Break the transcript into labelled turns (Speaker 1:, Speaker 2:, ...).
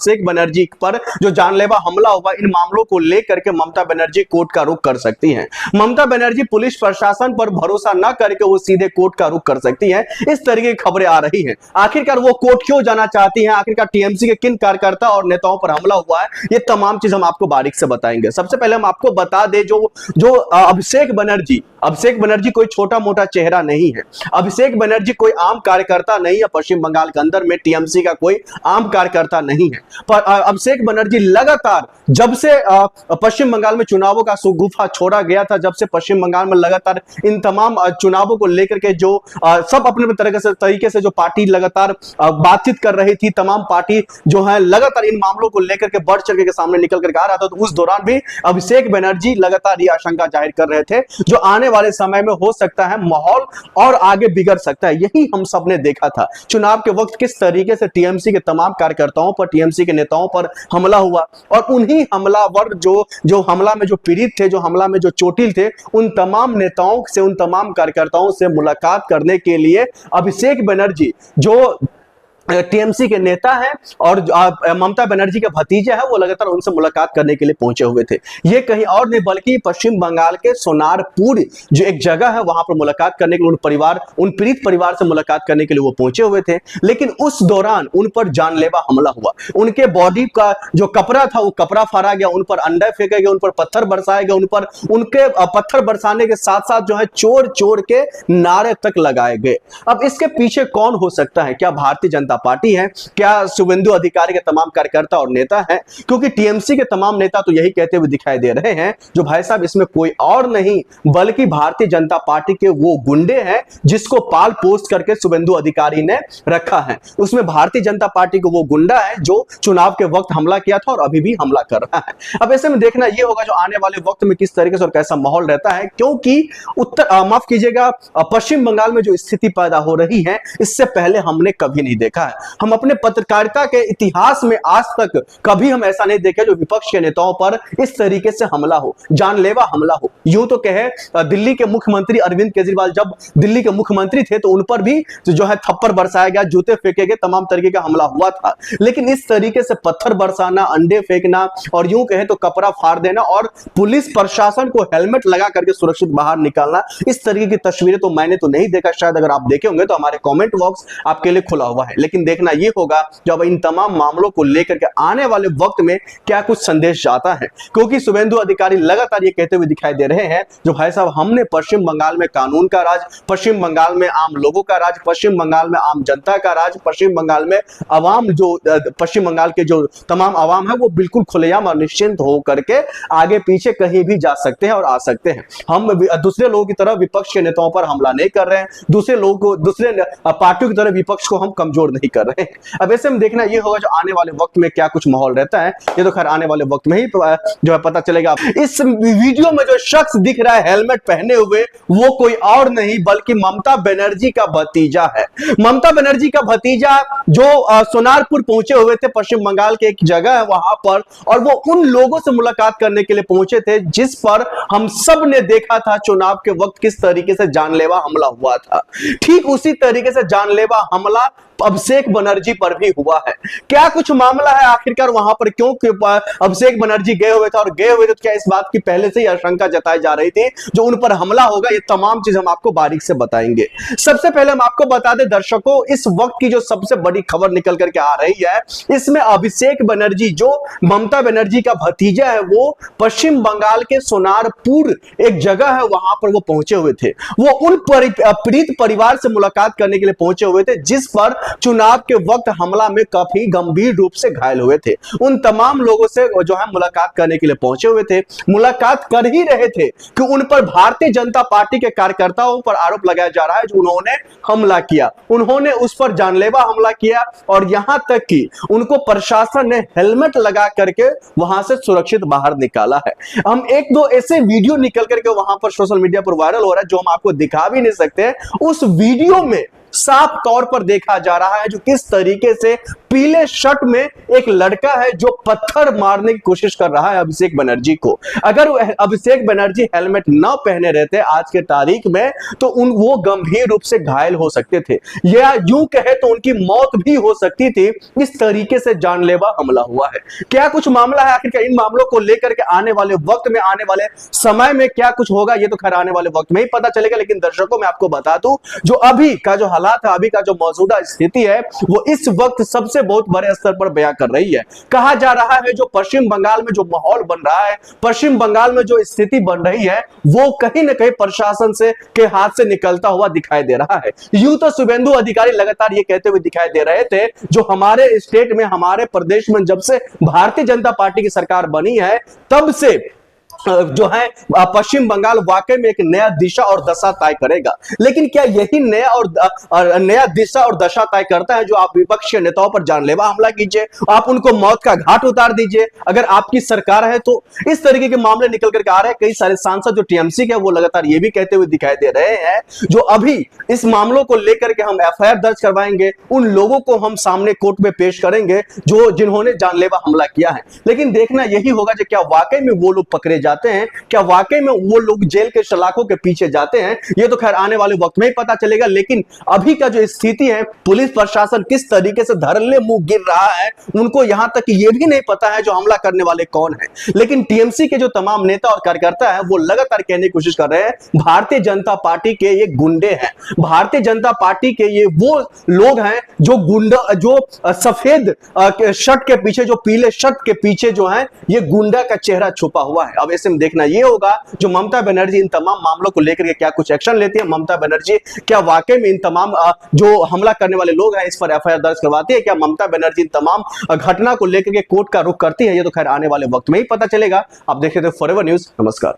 Speaker 1: अभिषेक बनर्जी पर जो जानलेवा हमला हुआ, इन मामलों को लेकर के ममता बनर्जी कोर्ट का रुख कर सकती हैं। ममता बनर्जी पुलिस प्रशासन पर भरोसा न करके वो सीधे कोर्ट का रुख कर सकती हैं। इस तरीके की खबरें आ रही हैं। आखिरकार वो कोर्ट क्यों जाना चाहती हैं, आखिरकार टीएमसी के किन कार्यकर्ता और नेताओं पर हमला हुआ है, ये तमाम चीज हम आपको बारीक से बताएंगे। सबसे पहले हम आपको बता दें, जो अभिषेक बनर्जी कोई छोटा मोटा चेहरा नहीं है। अभिषेक बनर्जी कोई आम कार्यकर्ता नहीं है। पश्चिम बंगाल के अंदर में टीएमसी का कोई आम कार्यकर्ता नहीं है। पर अभिषेक बनर्जी लगातार, जब से पश्चिम बंगाल में चुनावों का सुगुफा छोड़ा गया था, जब से पश्चिम बंगाल में लगातार इन तमाम चुनावों को लेकर के जो सब अपने तरीके से जो पार्टी लगातार बातचीत कर रही थी, तमाम पार्टी जो है लगातार इन मामलों को लेकर के बढ़ चढ़ के सामने निकल करके आ रहा था, तो उस दौरान भी अभिषेक बनर्जी लगातार ये आशंका जाहिर कर रहे थे जो आने वाले समय में हो सकता है माहौल और आगे बिगड़ सकता है। यही हम सब ने देखा था चुनाव के वक्त किस तरीके से टीएमसी के तमाम कार्यकर्ताओं पर, टीएमसी के नेताओं पर हमला हुआ, और उन्हीं हमलावर जो हमला में जो पीड़ित थे, जो हमला में जो चोटिल थे, उन तमाम नेताओं से, उन तमाम कार्यकर्ताओं से मुलाकात करने के लिए अभिषेक बनर्जी, जो टीएमसी के नेता हैं और ममता बनर्जी के भतीजे हैं, वो लगातार उनसे मुलाकात करने के लिए पहुंचे हुए थे। ये कहीं और नहीं बल्कि पश्चिम बंगाल के सोनारपुर जो एक जगह है, वहां पर मुलाकात करने के लिए उन पीड़ित परिवार से मुलाकात करने के लिए वो पहुंचे हुए थे। लेकिन उस दौरान उन पर जानलेवा हमला हुआ। उनके बॉडी का जो कपड़ा था वो कपड़ा फाड़ा गया, उन पर अंडा फेंका गया, उन पर पत्थर बरसाए गए, उनके पत्थर बरसाने के साथ साथ जो है चोर चोर के नारे तक लगाए गए। अब इसके पीछे कौन हो सकता है? क्या भारतीय जनता पार्टी है? क्या शुभेंदु अधिकारी के तमाम कार्यकर्ता और नेता हैं? क्योंकि टीएमसी के तमाम नेता तो यही कहते हुए दिखाई दे रहे हैं जो भाई साहब इसमें कोई और नहीं बल्कि भारतीय जनता पार्टी के वो गुंडे हैं जिसको पाल पोस करके शुभेंदु अधिकारी ने रखा है। उसमें भारतीय जनता पार्टी को वो गुंडा है जो चुनाव के वक्त हमला किया था और अभी भी हमला कर रहा है। अब ऐसे में देखना यह होगा जो आने वाले वक्त में किस तरीके से और कैसा माहौल रहता है, क्योंकि माफ कीजिएगा, पश्चिम बंगाल में जो स्थिति पैदा हो रही है इससे पहले हमने कभी नहीं देखा है। हम अपने पत्रकारिता के इतिहास में आज तक कभी हम ऐसा नहीं देखा जो विपक्ष के नेताओं पर इस तरीके से हमला हो, जानलेवा हमला हो। यूं तो कहे दिल्ली के मुख्यमंत्री अरविंद केजरीवाल जब दिल्ली के मुख्यमंत्री थे तो उन पर भी जो है थप्पड़ बरसाया गया, जूते फेंके गए, तमाम तरीके का हमला हुआ था। लेकिन इस तरीके से पत्थर बरसाना, अंडे फेंकना और यूं कहे तो कपड़ा फाड़ देना और पुलिस प्रशासन को हेलमेट लगा करके सुरक्षित बाहर निकालना, इस तरीके की तस्वीरें तो मैंने तो नहीं देखा। शायद अगर आप देखे होंगे तो हमारे कमेंट बॉक्स आपके लिए खुला हुआ है। लेकिन देखना यह होगा जब इन तमाम मामलों को लेकर के आने वाले वक्त में क्या कुछ संदेश जाता है, क्योंकि शुभेंदु अधिकारी लगातार ये कहते हुए दिखाई दे रहे हैं जो भाई साहब हमने पश्चिम बंगाल में कानून का राज, पश्चिम बंगाल में आम लोगों का राज, पश्चिम बंगाल में आम जनता का राज, पश्चिम बंगाल में अवाम, जो पश्चिम बंगाल के जो तमाम अवाम है वो बिल्कुल खुलेआम और निश्चिंत हो करके आगे पीछे कहीं भी जा सकते हैं और आ सकते हैं। हम दूसरे लोगों की तरह विपक्ष के नेताओं पर हमला नहीं कर रहे हैं, दूसरे लोगों को, दूसरे पार्टियों की तरह विपक्ष को हम कमजोर नहीं कर रहे हैं। अब ऐसे में देखना ये होगा जो आने वाले वक्त में क्या कुछ माहौल रहता है, ये तो खैर आने वाले वक्त में ही जो है पता चलेगा। इस वीडियो में जो शख्स दिख रहा है हेलमेट पहने हुए वो कोई और नहीं बल्कि ममता बनर्जी का भतीजा है। ममता बनर्जी का भतीजा जो सोनारपुर पहुंचे हुए थे, पश्चिम बंगाल के एक जगह है वहां पर, और वो उन लोगों से मुलाकात करने के लिए पहुंचे थे जिस पर हम सब ने देखा था चुनाव के वक्त किस तरीके से जानलेवा हमला हुआ था। ठीक उसी तरीके से जानलेवा हमला अभिषेक बनर्जी पर भी हुआ है। क्या कुछ मामला है आखिरकार वहां पर, क्यों अभिषेक बनर्जी गए हुए थे और गए हुए थे, क्या इस बात की पहले से ही आशंका जताई जा रही थी जो उन पर हमला होगा? ये तमाम चीज हम आपको बारीक से बताएंगे। सबसे पहले हम आपको बता दें दर्शकों, इस वक्त की जो सबसे बड़ी खबर निकल करके आ रही है इसमें अभिषेक बनर्जी जो ममता बनर्जी का भतीजा है वो पश्चिम बंगाल के सोनारपुर एक जगह है वहां पर वो पहुंचे हुए थे। वो उन पीड़ित परिवार से मुलाकात करने के लिए पहुंचे हुए थे जिस पर चुनाव के वक्त हमला में काफी गंभीर रूप से घायल हुए थे। उन तमाम लोगों से जो है मुलाकात करने के लिए पहुंचे हुए थे, मुलाकात कर ही रहे थे कि उन पर भारतीय जनता पार्टी के कार्यकर्ताओं पर आरोप लगाया जा रहा है जो उन्होंने हमला किया, उन्होंने उस पर जानलेवा हमला किया और यहां तक कि उनको प्रशासन ने हेलमेट लगा करके वहां से सुरक्षित बाहर निकाला है। हम एक दो ऐसे वीडियो निकल करके वहां पर सोशल मीडिया पर वायरल हो रहा है जो हम आपको दिखा भी नहीं सकते। उस वीडियो में साफ तौर पर देखा जा रहा है जो किस तरीके से पीले शर्ट में एक लड़का है जो पत्थर मारने की कोशिश कर रहा है अभिषेक बनर्जी को। अगर अभिषेक बनर्जी हेलमेट न पहने रहते आज के तारीख में तो वो गंभीर रूप से घायल हो सकते थे, या यूं कहे तो उनकी मौत भी हो सकती थी। इस तरीके से जानलेवा हमला हुआ है। क्या कुछ मामला है आखिरकार, इन मामलों को लेकर के आने वाले वक्त में, आने वाले समय में क्या कुछ होगा ये तो खैर आने वाले वक्त में ही पता चलेगा। लेकिन दर्शकों मैं आपको बता दूं, जो अभी का जो हालात है, अभी का जो मौजूदा स्थिति है, वो इस वक्त सबसे बहुत बड़े स्तर पर बयां कर रही है। कहा जा रहा है जो पश्चिम बंगाल में जो माहौल बन रहा है, पश्चिम बंगाल में जो स्थिति बन रही है, वो कहीं ना कहीं प्रशासन से के हाथ से निकलता हुआ दिखाई दे रहा है। यूं तो शुभेंदु अधिकारी लगातार ये कहते हुए दिखाई दे रहे थे, जो हमारे स्टेट में, हमारे प्रदेश में जब से भारतीय जनता पार्टी की सरकार बनी है तब से जो है पश्चिम बंगाल वाकई में एक नया दिशा और दशा तय करेगा। लेकिन क्या यही नया दिशा और दशा तय करता है जो आप विपक्षी नेताओं पर जानलेवा हमला कीजिए, आप उनको मौत का घाट उतार दीजिए अगर आपकी सरकार है तो? इस तरीके के मामले निकल करके आ रहे हैं। कई सारे सांसद जो टीएमसी के वो लगातार ये भी कहते हुए दिखाई दे रहे हैं, जो अभी इस मामलों को लेकर के हम एफआईआर दर्ज करवाएंगे, उन लोगों को हम सामने कोर्ट में पेश करेंगे जिन्होंने जानलेवा हमला किया है। लेकिन देखना यही होगा कि क्या वाकई में वो लोग पकड़े जाते हैं, क्या वाकई में वो लोग जेल के सलाखों के पीछे जाते हैं, ये तो खैर आने वाले वक्त में ही पता चलेगा। लेकिन अभी का जो स्थिति है, पुलिस प्रशासन किस तरीके से धड़ल्ले मुंह गिर रहा है, उनको यहां तक ये भी नहीं पता है जो हमला करने वाले कौन है। लेकिन टीएमसी के जो तमाम नेता और कार्यकर्ता हैं वो लगातार कहने की कोशिश कर रहे हैं भारतीय जनता पार्टी के ये गुंडे हैं, भारतीय जनता पार्टी के ये वो लोग हैं जो गुंडा, जो सफेद शर्ट के पीछे, जो पीले शर्ट के पीछे जो है ये गुंडा का चेहरा छुपा हुआ है। अब ऐसे में देखना यह होगा जो ममता बनर्जी इन तमाम मामलों को लेकर के क्या कुछ एक्शन लेती है। ममता बनर्जी क्या वाकई में इन तमाम जो हमला करने वाले लोग हैं इस पर एफआईआर दर्ज करवाती है? क्या ममता बनर्जी इन तमाम घटना को लेकर के कोर्ट का रुख करती है? ये तो खैर आने वाले वक्त में ही पता चलेगा। आप देख रहे थे फॉरएवर न्यूज। नमस्कार।